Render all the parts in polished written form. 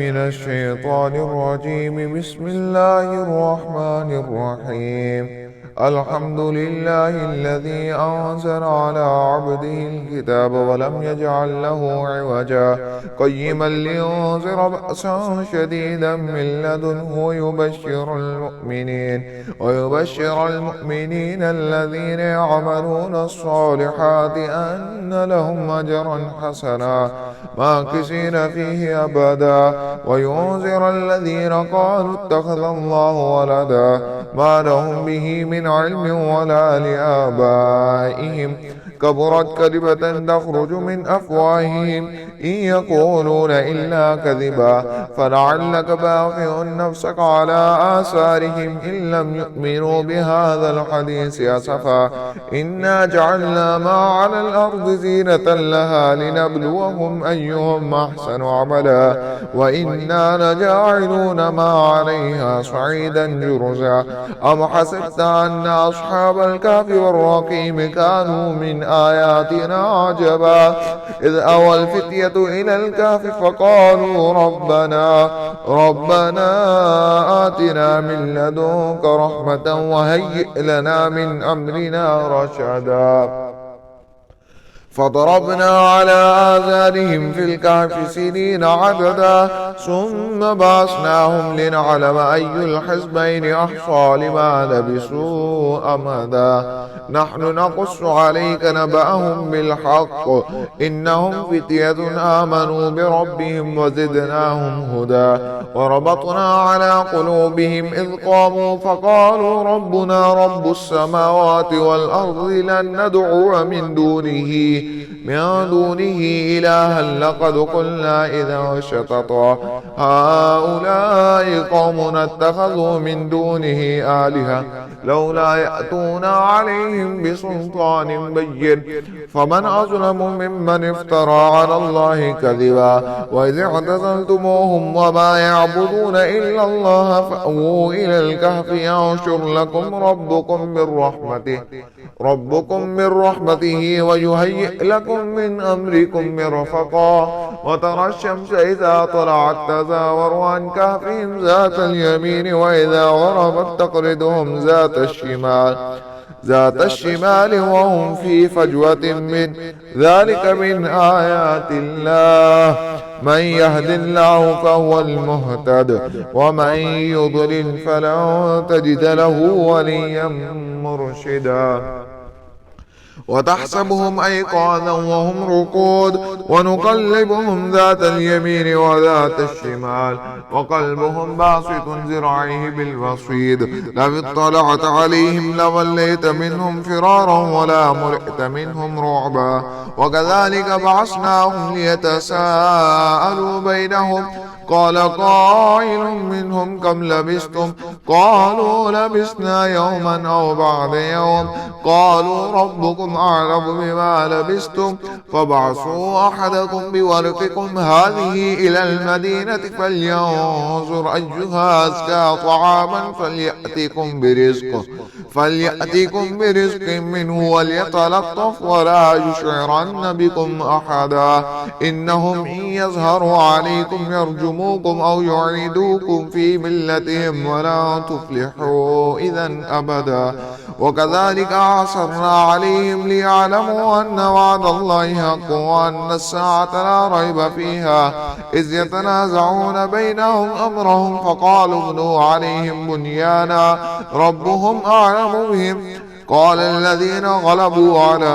من الشيطان الرجيم. بسم الله الرحمن الرحيم. الحمد لله الذي أنزل على عبده الكتاب ولم يجعل له عوجا قيما لينذر بأسا شديدا من لدنه ويبشر المؤمنين الذين يعملون الصالحات أن لهم أجرا حسنا ماكثين فيه أبدا وينذر الذين قالوا اتخذ الله ولدا ما لهم به من علم ولا لآبائهم كبرت كلمة تخرج من أفواههم إن يقولون إلا كذبا فلعلك باخع نفسك على آثارهم إن لم يؤمنوا بهذا الحديث أسفا إنا جعلنا ما على الأرض زينة لها لنبلوهم أيهم أحسن عملا وإنا لجاعلون ما عليها صعيدا جرزا أم حسبت أن أصحاب الكهف والرقيم كانوا من آياتنا عجبا إذ أوى الفتية إلى الكهف فقالوا ربنا آتنا من لدنك رحمة وهيئ لنا من أمرنا رشدا فضربنا على آذانهم في الكهف سنين عددا ثم بعثناهم لنعلم أي الحزبين أحصى لما لبثوا أمدا نحن نقص عليك نبأهم بالحق إنهم فتية آمنوا بربهم وزدناهم هدى وربطنا على قلوبهم إذ قاموا فقالوا ربنا رب السماوات والأرض لن ندعو من دونه إلها لقد قلنا إذا شططا هؤلاء قوم اتخذوا من دونه آلهة لولا يأتون عليهم بسلطان بين فمن أظلم ممن افترى على الله كذبا وإذ اعتزلتموهم وما يعبدون إلا الله فأووا إلى الكهف ينشر لكم ربكم من رحمته ويهيئ لكم من أمركم مرفقا وترى الشمس إذا طلعت تزاور عن كهفهم ذات اليمين وإذا غربت تقرضهم ذات الشمال وهم في فجوة من ذلك من آيات الله من يهد الله فهو المهتد ومن يضلل فلن تجد له وليا مرشدا وتحسبهم أيقاظا وهم رقود ونقلبهم ذات اليمين وذات الشمال وقلبهم باسط ذراعيه بالوصيد لو اطلعت عليهم لوليت منهم فرارا ولا ملئت منهم رعبا وكذلك بعثناهم ليتساءلوا بينهم قال قائل منهم كم لبثتم قالوا لبثنا يوما أو بعد يوم قالوا ربكم أعلم بما لبثتم فابعثوا أحدكم بورقكم هذه إلى المدينة فلينظر أيها أزكى طعاما فليأتكم برزق منه وليتلطف ولا يشعرن بكم أحدا إنهم إن يظهروا عليكم يرجموكم أو يعيدوكم في ملتهم ولا تفلحوا إذا أبدا وكذلك أعثرنا عليهم ليعلموا أن وعد الله حق وأن الساعة لا ريب فيها إذ يتنازعون بينهم أمرهم فقالوا ابنوا عليهم بنيانا ربهم أعلم بهم قال الذين غلبوا على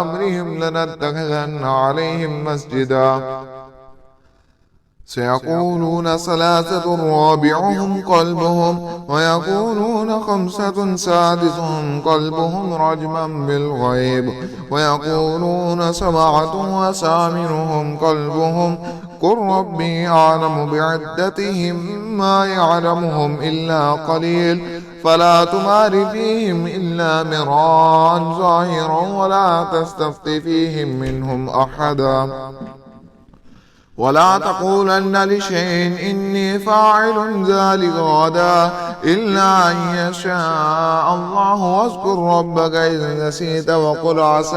أمرهم لنتخذن عليهم مسجدا سيقولون ثلاثة رابعهم قلبهم ويقولون خمسة سادسهم قلبهم رجما بالغيب ويقولون سبعة وثامنهم قلبهم قل ربي أعلم بعدتهم ما يعلمهم إلا قليل فلا تمار فيهم إلا مراء ظاهرا ولا تستفت فيهم منهم أحدا ولا تقولن لشيء إني فاعل ذلك غدا إلا أن يشاء الله. واذكر ربك إذ نسيت وقل عسى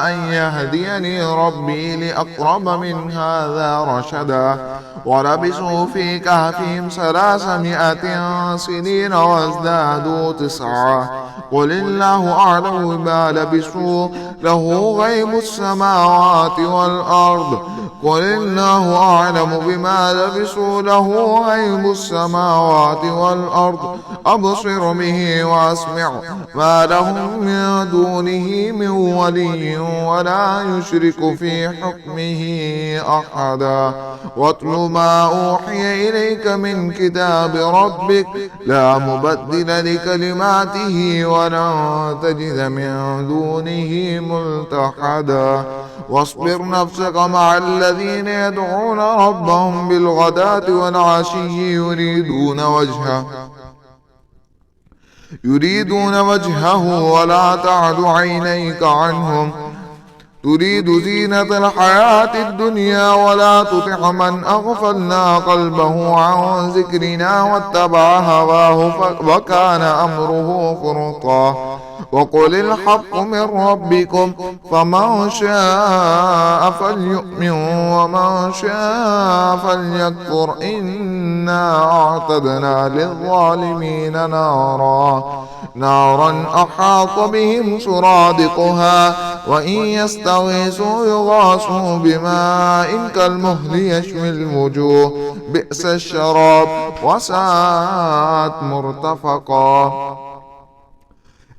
أن يهديني ربي لأقرب من هذا رشدا. ولبثوا في كهفهم 300 سنين وازدادوا 9. قل الله أعلم بما لبثوا له غيب السماوات والأرض. قل الله أعلم بما لبثوا له غيب السماوات والأرض. أبصر به وأسمع ما لهم من دونه من ولي ولا يشرك في حكمه أحدا. واتل ما أوحي إليك من كتاب ربك لا مبدل لكلماته ولن تجد من دونه ملتحدا. واصبر نفسك مع الذين يدعون ربهم بالغداة والعشي يريدون وجهه ولا تعد عينيك عنهم تريد زينة الحياة الدنيا. ولا تطع من أغفلنا قلبه عن ذكرنا واتبع هواه وكان أمره فرطا. وقل الحق من ربكم فمن شاء فليؤمن ومن شاء فليكفر. إنا أعتدنا للظالمين نارا أحاط بهم سرادقها وإن يستغيثوا يغاثوا بماء كالمهل يشوي الوجوه بئس الشراب وساءت مرتفقا.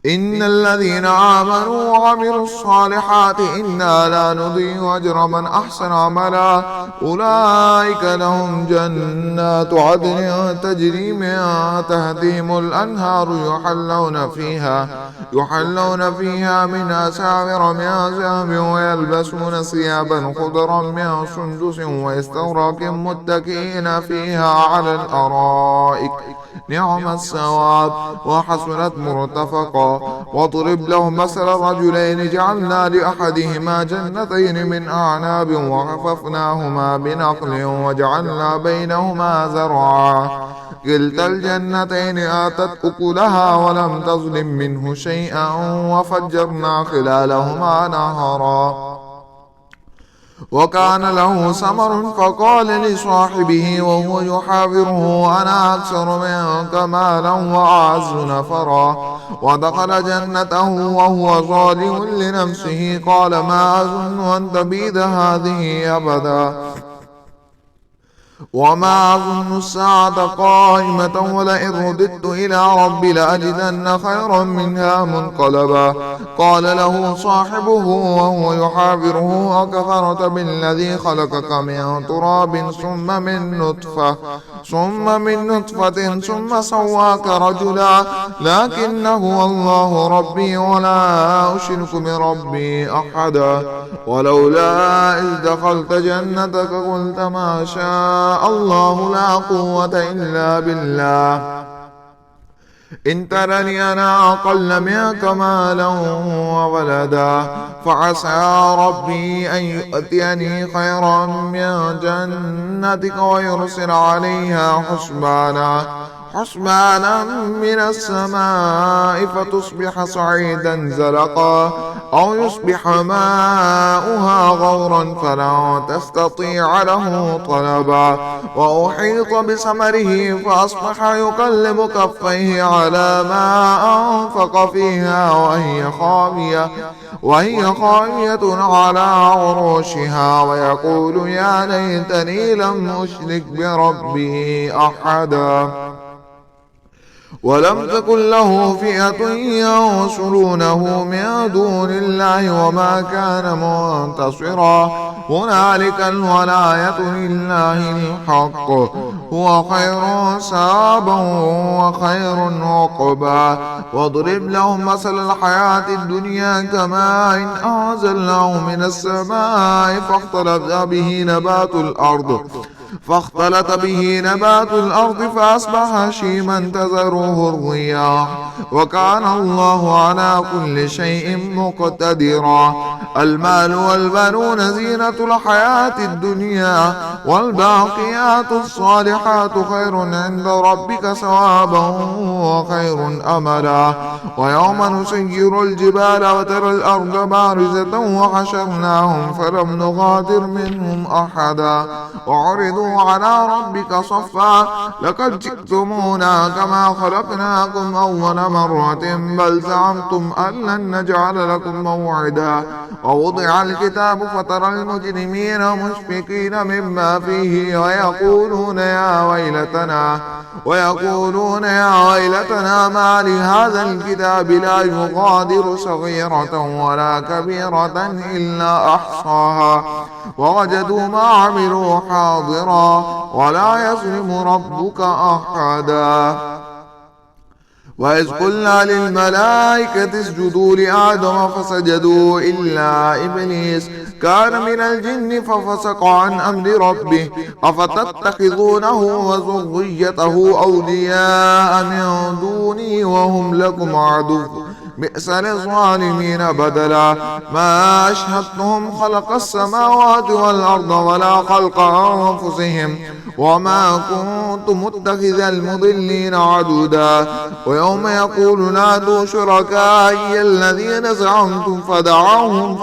إن الذين آمنوا وعملوا الصالحات إنا لا نضيع أجر من أحسن عملا. أولئك لهم جنات عدن تجري من تحتهم الأنهار يحلون فيها من أساور من ذهب ويلبسون ثيابا خضرا من سندس واستبرق متكئين فيها على الأرائك نعم الثواب وحسنت مرتفقا. واضرب لهم مثل الرجلين جعلنا لأحدهما جنتين من أعناب وحففناهما بنخل وجعلنا بينهما زرعا كلتا الجنتين آتت أكلها ولم تظلم منه شيئا وفجرنا خلالهما نهرا. وكان له ثمر فقال لصاحبه وهو يحاوره أنا أكثر منك مالا وأعز نفرا. ودخل جنته وهو ظالم لنفسه قال ما أظن أن تبيد هذه أبدا وما أظن الساعة قائمة ولئن رددت إلى ربي لأجدن خيرا منها منقلبا. قال له صاحبه وهو يحاوره أكفرت بالذي خلقك من تراب ثم من نطفة ثم سواك رجلا لكن هو الله ربي ولا أشرك بربي أحدا. ولولا إذ دخلت جنتك قلت ما شاء الله لا قوة إلا بالله إن ترني أنا أقل منك مالا وولدا. فعسى ربي أن يؤتيني خيرا من جنتك ويرسل عليها حسبانا من السماء فتصبح صعيدا زلقا أو يصبح ماؤها غورا فلا تستطيع له طلبا. وأحيط بثمره فأصبح يقلب كفيه على ما أنفق فيها وهي خاوية على عروشها ويقول يا ليتني لم أشرك بربي أحدا. ولم تكن له فئة ينصرونه من دون الله وما كان منتصرا. هنالك الولاية لله الحق هو خير ثوابا وخير عقبا. واضرب لهم مثل الحياة الدنيا كماء إن أنزلناه من السماء فاختلط به نبات الأرض فاختلط به نبات الأرض فأصبح هشيما تذروه الرياح وكان الله على كل شيء مقتدرا. المال والبنون زينة الحياة الدنيا والباقيات الصالحات خير عند ربك ثوابا وخير أملا. ويوم نسير الجبال وترى الأرض بارزة وحشرناهم فلم نغادر منهم أحدا وعرضوا على ربك صفا لقد جئتمونا كما خلقناكم أول مرة بل زعمتم أن لن نجعل لكم موعدا. ووضع الكتاب فترى المجرمين مشفقين مما فيه ويقولون يا ويلتنا ما لهذا الكتاب لا يغادر صغيرة ولا كبيرة إلا أحصاها ووجدوا ما عملوا حاضرا ولا يظلم ربك أحدا. وإذ قلنا للملائكة اسجدوا لآدم فسجدوا إلا إبليس كان من الجن ففسق عن أمر ربه أفتتخذونه وذريته أولياء من دوني وهم لكم عدو بئس للظالمين بدلا. ما أشهدتهم خلق السماوات والأرض ولا خلق أنفسهم وما كنت متخذ المضلين عدودا. ويوم يقول نادوا شركائي الذين زعمتم فدعوهم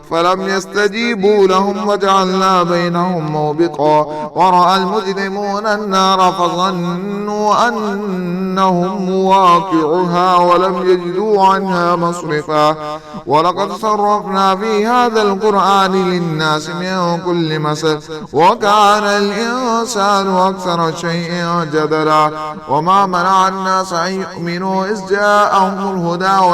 فلم يستجيبوا لهم وجعلنا بينهم موبقا. ورأى المجرمون النار فظنوا أنهم مواقعها ولم يجدوا عنها مصرفا. ولقد صرفنا في هذا القرآن للناس من كل مثل وكان الإنسان أكثر شيء جدلا. وما منع الناس أن يؤمنوا إذ جاءهم الهدى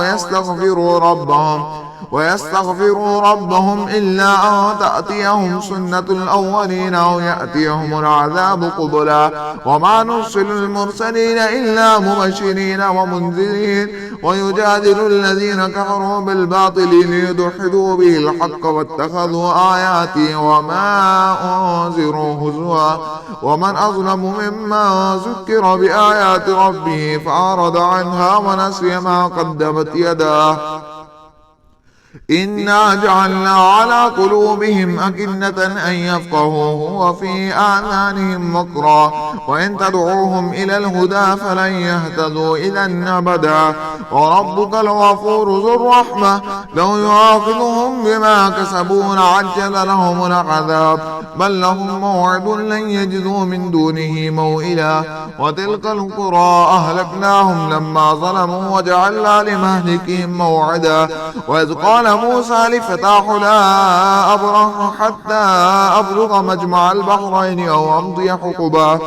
ويستغفروا ربهم إلا أن تأتيهم سنة الأولين أو يأتيهم العذاب قبلا. وما نرسل المرسلين إلا مبشرين ومنذرين ويجادل الذين كفروا بالباطل ليدحضوا به الحق واتخذوا آياتي وما أنذروا هزوا. ومن أظلم ممن ذكر بآيات ربه فأعرض عنها ونسي ما قدمت يداه إنا جعلنا على قلوبهم أكنة أن يفقهوه وفي آذانهم وقرا وإن تدعوهم إلى الهدى فلن يهتدوا إذا أبدا. وربك الغفور ذو الرحمة لو يؤاخذهم بما كسبوا لعجل لهم العذاب بل لهم موعد لن يجدوا من دونه موئلا. وتلك القرى أهلكناهم لما ظلموا وجعلنا لمهلكهم موعدا. وإذ قال موسى لفتاه لا أبرح حتى أبلغ مجمع البحرين أو أمضي حقبا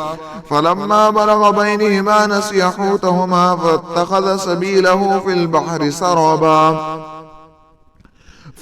فلما بلغ بينهما نسي حوتهما فاتخذ سبيله في البحر سربا.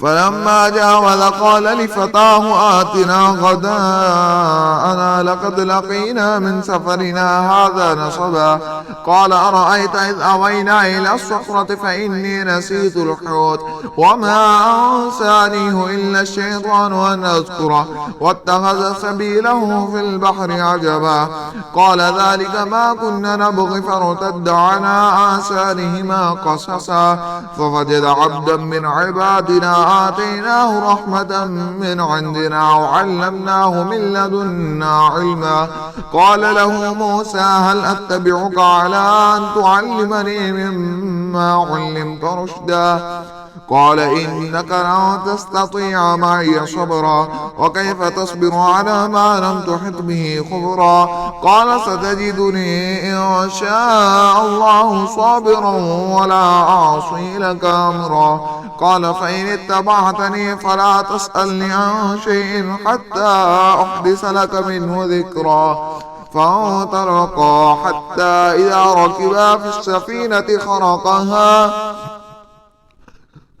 فلما جاوز قال لفتاه آتنا غداءنا لقد لقينا من سفرنا هذا نصبا. قال أرأيت إذ أوينا إلى الصخرة فإني نسيت الحوت وما أنسانيه إلا الشيطان أن أذكره واتخذ سبيله في البحر عجبا. قال ذلك ما كنا نبغي فارتد على آثارهما قصصا فوجد عبدا من عبادنا آتيناه رحمة من عندنا وعلمناه من لدنا علما. قال له موسى هل أتبعك على أن تعلمني مما علمت رشدا قال إنك لن تستطيع معي صبرا وكيف تصبر على ما لم تحط به خبرا. قال ستجدني إن شاء الله صابرا ولا أعصي لك أمرا. قال فإن اتبعتني فلا تسألني عن شيء حتى أحدث لك منه ذكرا. فانطلقا حتى إذا ركبا في السفينة خرقها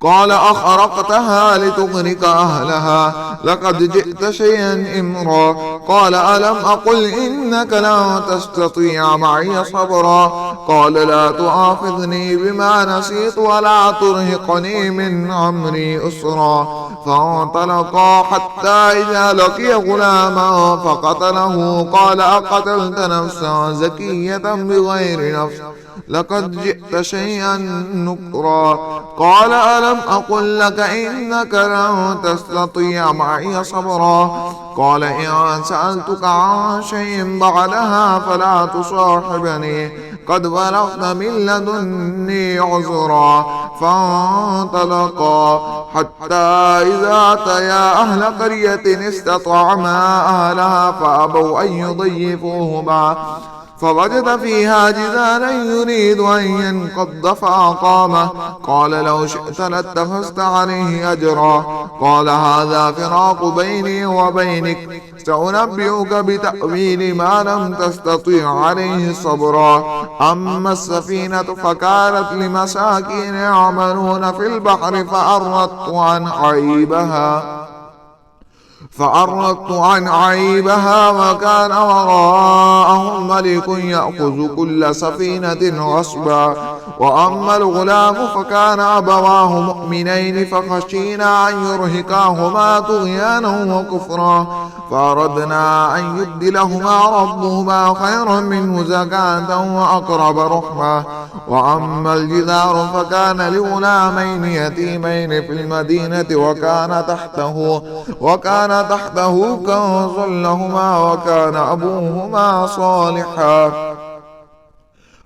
قال أخرقتها لتغرق أهلها لقد جئت شيئا إمرا. قال ألم أقل إنك لن تستطيع معي صبرا. قال لا تؤاخذني بما نسيت ولا ترهقني من أمري أسرا. فانطلقا حتى إذا لقي غلاما فقتله قال أقتلت نفسا زكية بغير نفس لقد جئت شيئا نكرا. قال ألم أقل لك إنك لن تستطيع معي صبرا. قال إن سألتك عن شيء بعدها فلا تصاحبني قد بلغت من لدني عذرا. فانطلقا حتى إذا أتيا أهل قرية استطعما أهلها فأبوا أن يضيفوهما فوجد فيها جدارا يريد أن ينقض فأقامه. قال لو شئت لاتخذت عليه أجرا. قال هذا فراق بيني وبينك سأنبئك بتأويل ما لم تستطيع عليه صبرا. أما السفينة فكانت لمساكين يعملون في البحر فأردت عن عيبها وكان وراءهم ملك يأخذ كل سفينة غصبا. وأما الغلام فكان أبواه مؤمنين فخشينا أن يرهقاهما طغيانا وكفرا فأردنا أن يبدلهما ربهما خيرا منه زكاة وأقرب رحمة. وأما الجدار فكان لغلامين يتيمين في المدينة وكان تحته كنز لهما وكان أبوهما صالحا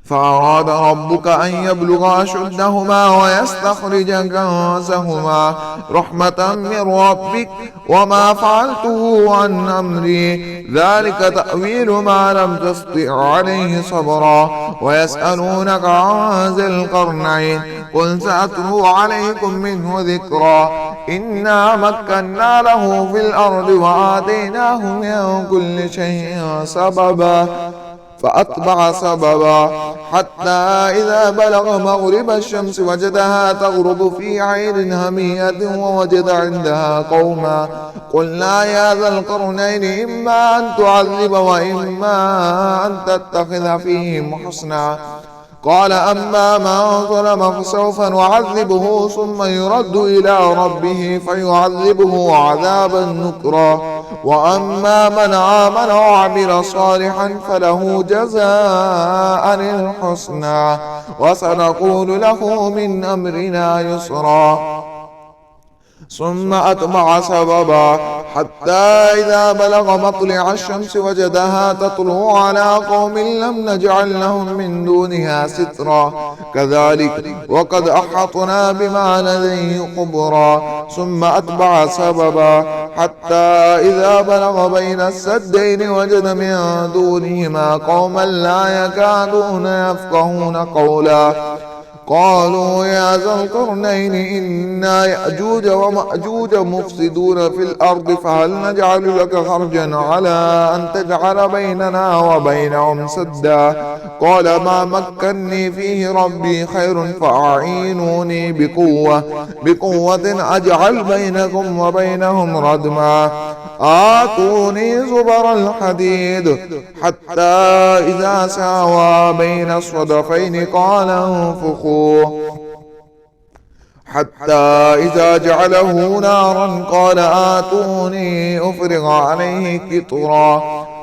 فأراد ربك أن يبلغا أشدهما ويستخرج كنزهما رحمة من ربك وما فعلته عن أمري ذلك تأويل ما لم تستطع عليه صبرا. ويسألونك عن ذي القرنين قل سأتلو عليكم منه ذكرا. إنا مكنا له في الأرض وآتيناه من كل شيء سببا فأتبع سببا حتى إذا بلغ مغرب الشمس وجدها تغرب في عين همية ووجد عندها قوما قلنا يا ذا القرنين إما أن تعذب وإما أن تتخذ فيهم حسنا. قال أما من ظلم فسوف نعذبه ثم يرد إلى ربه فيعذبه عذابا نكرا. وأما من آمن وعمل صالحا فله جزاء الحسنى وسنقول له من أمرنا يسرا. ثم أتبع سببا حتى إذا بلغ مطلع الشمس وجدها تطلع على قوم لم نجعل لهم من دونها سترا كذلك وقد أحطنا بما لديه خبرا. ثم أتبع سببا حتى إذا بلغ بين السدين وجد من دونهما قوما لا يكادون يفقهون قولا. قالوا يا ذا القرنين إنا يأجوج ومأجوج مفسدون في الأرض فهل نجعل لك خرجا على أن تجعل بيننا وبينهم سدا. قال ما مكني فيه ربي خير فأعينوني بقوة أجعل بينكم وبينهم ردما. آتوني زبر الحديد حتى إذا ساوى بين الصدفين قال انفخوه حتى إذا جعله نارا قال آتوني أفرغ عليه قطرا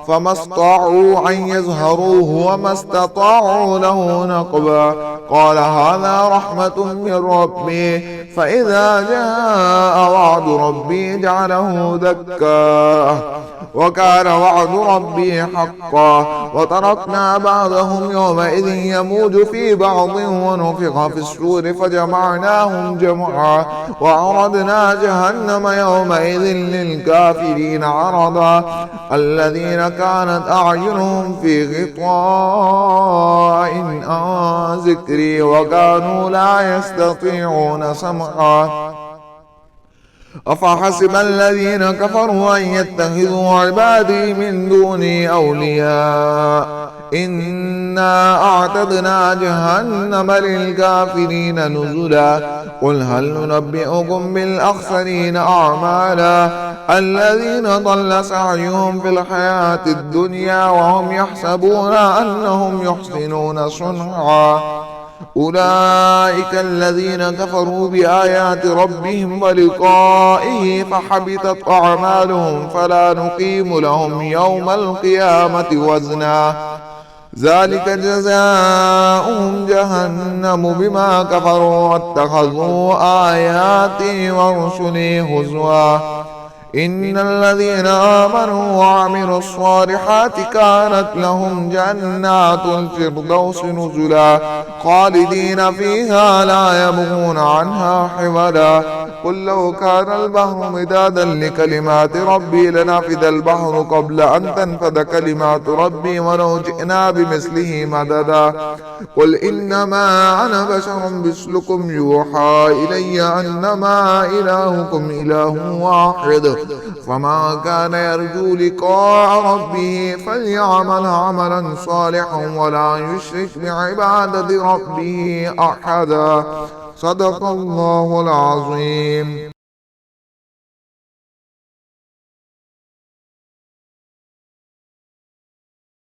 فما استطاعوا أن يظهروه وما استطاعوا له نقبا. قال هذا رحمة من ربي فإذا جاء وعد ربي جعله دكا وكان وعد ربي حقا. وتركنا بعضهم يومئذ يموج في بعض ونفخ في الصور فجمعناهم جمعا وعرضنا جهنم يومئذ للكافرين عرضا. الذين كانت أعينهم في غطاء عن ذكري وكانوا لا يستطيعون سمعا أفحسب الذين كفروا أن يتخذوا عبادي من دوني أولياء إنا أعتدنا جهنم للكافرين نزلا قل هل ننبئكم بالأخسرين أعمالا الذين ضل سعيهم في الحياة الدنيا وهم يحسبون أنهم يحسنون صنعا أولئك الذين كفروا بآيات ربهم ولقائه فحبطت أعمالهم فلا نقيم لهم يوم القيامة وزنا ذلك جزاؤهم جهنم بما كفروا واتخذوا آياتي ورسلي هزوا إن الذين آمنوا وعملوا الصالحات كانت لهم جنات الفردوس نزلا خالدين فيها لا يبغون عنها حولا قل لو كان البحر مدادا لكلمات ربي لنفد البحر قبل أن تنفد كلمات ربي ولو جئنا بمثله مددا قل إنما أنا بشر مثلكم يوحى إلي أنما إلهكم إله واحد فما كان يرجو لقاء ربه فليعمل عملا صالحا ولا يشرك بعبادة ربه أحدا صدق الله العظيم.